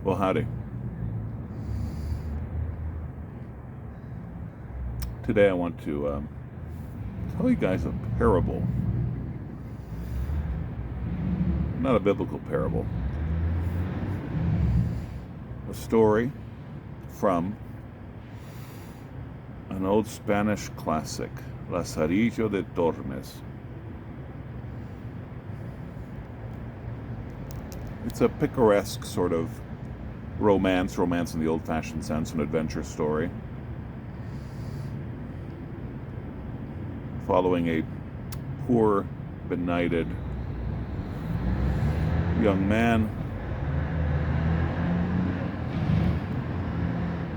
Well, howdy. Today I want to tell you guys a parable. Not a biblical parable. A story from an old Spanish classic, Lazarillo de Tormes. It's a picaresque sort of romance in the old-fashioned sense, an adventure story, following a poor, benighted young man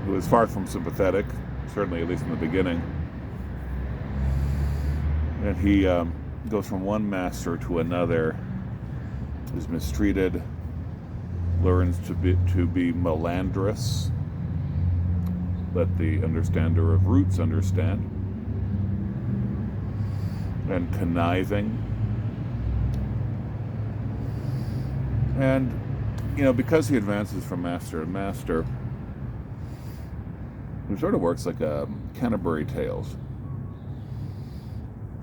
who is far from sympathetic, certainly at least in the beginning. And he goes from one master to another, is mistreated, learns to be melandrous. Let the understander of roots understand. And conniving. And, because he advances from master to master, it sort of works like a Canterbury Tales.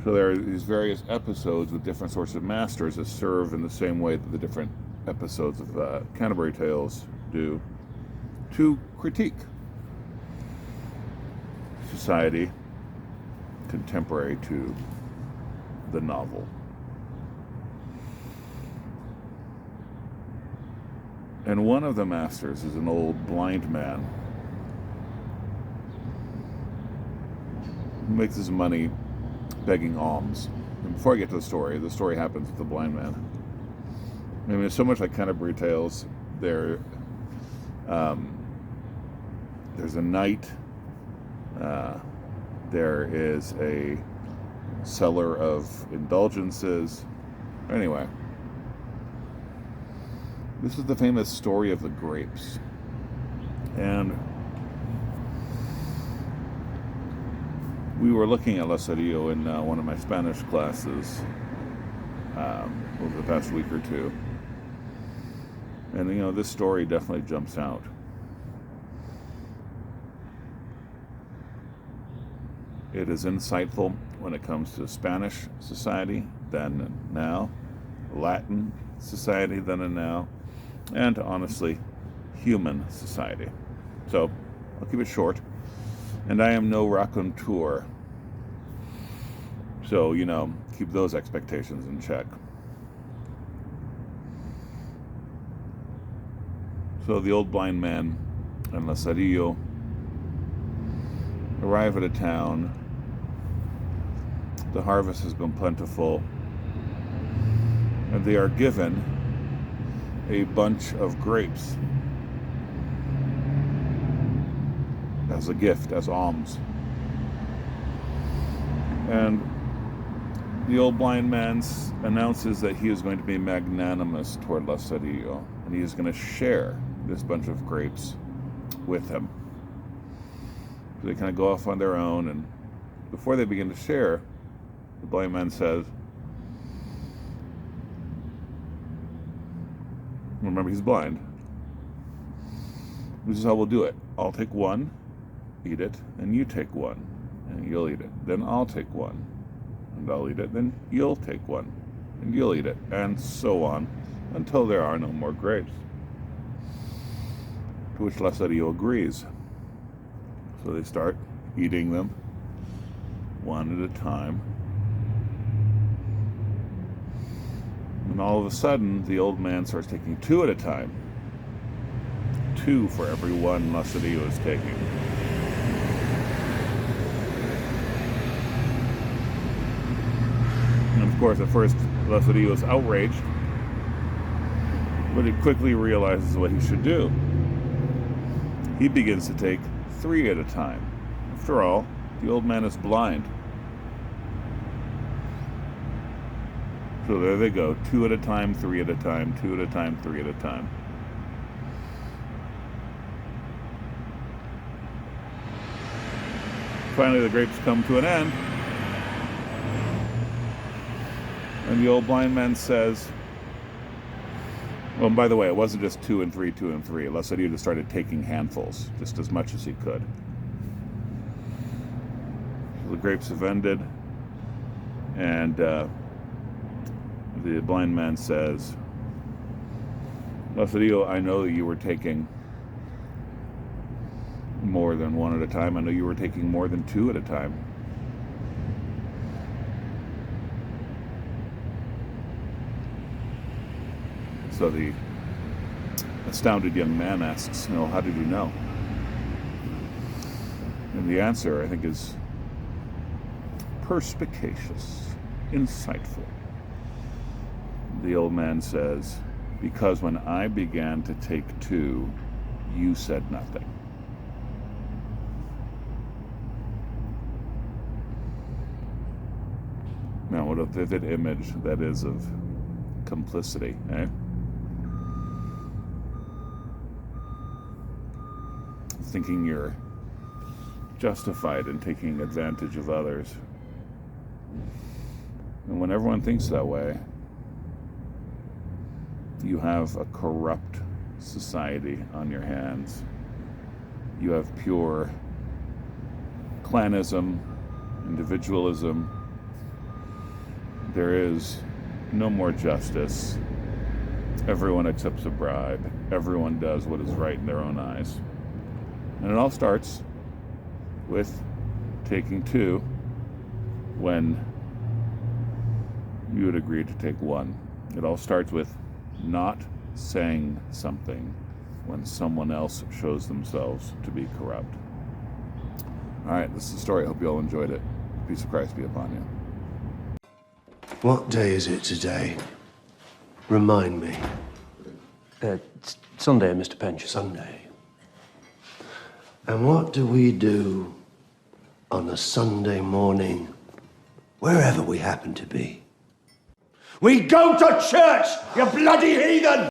So there are these various episodes with different sorts of masters that serve in the same way that the different episodes of Canterbury Tales do, to critique society contemporary to the novel. And one of the masters is an old blind man who makes his money begging alms. And before I get to the story happens with the blind man. I mean, it's so much like Canterbury Tales. There's a knight. There is a seller of indulgences. Anyway, this is the famous story of the grapes. And we were looking at Lazarillo in one of my Spanish classes over the past week or two. And, this story definitely jumps out. It is insightful when it comes to Spanish society then and now, Latin society then and now, and honestly, human society. So, I'll keep it short. And I am no raconteur. So, keep those expectations in check. So the old blind man and Lazarillo arrive at a town. The harvest has been plentiful, and they are given a bunch of grapes as a gift, as alms. And the old blind man announces that he is going to be magnanimous toward Lazarillo, and he is going to share this bunch of grapes with him. So they kind of go off on their own, and before they begin to share, the blind man says, remember, he's blind. This is how we'll do it. I'll take one, eat it, and you take one, and you'll eat it. Then I'll take one, and I'll eat it. Then you'll take one, and you'll eat it, and so on, until there are no more grapes. To which Lazarillo agrees. So they start eating them one at a time. And all of a sudden, the old man starts taking two at a time. Two for every one Lazarillo is taking. And of course, at first, Lazarillo is outraged, but he quickly realizes what he should do. He begins to take three at a time. After all, the old man is blind. So there they go, two at a time, three at a time, two at a time, three at a time. Finally, the grapes come to an end, and the old blind man says, Well, and by the way, it wasn't just 2 and 3, 2 and 3. Lazarillo just started taking handfuls, just as much as he could. The grapes have ended, and the blind man says, Lazarillo, I know that you were taking more than one at a time. I know you were taking more than 2 at a time. So the astounded young man asks, no, how did you know? And the answer, I think, is perspicacious, insightful. The old man says, because when I began to take 2, you said nothing. Now, what a vivid image that is of complicity, eh? Thinking you're justified in taking advantage of others. And when everyone thinks that way, you have a corrupt society on your hands. You have pure clanism, individualism. There is no more justice. Everyone accepts a bribe. Everyone does what is right in their own eyes. And it all starts with taking 2 when you had agreed to take 1. It all starts with not saying something when someone else shows themselves to be corrupt. All right, this is the story. I hope you all enjoyed it. Peace of Christ be upon you. What day is it today? Remind me. It's Sunday, Mr. Pench. Sunday. And what do we do on a Sunday morning, wherever we happen to be? We go to church, you bloody heathen!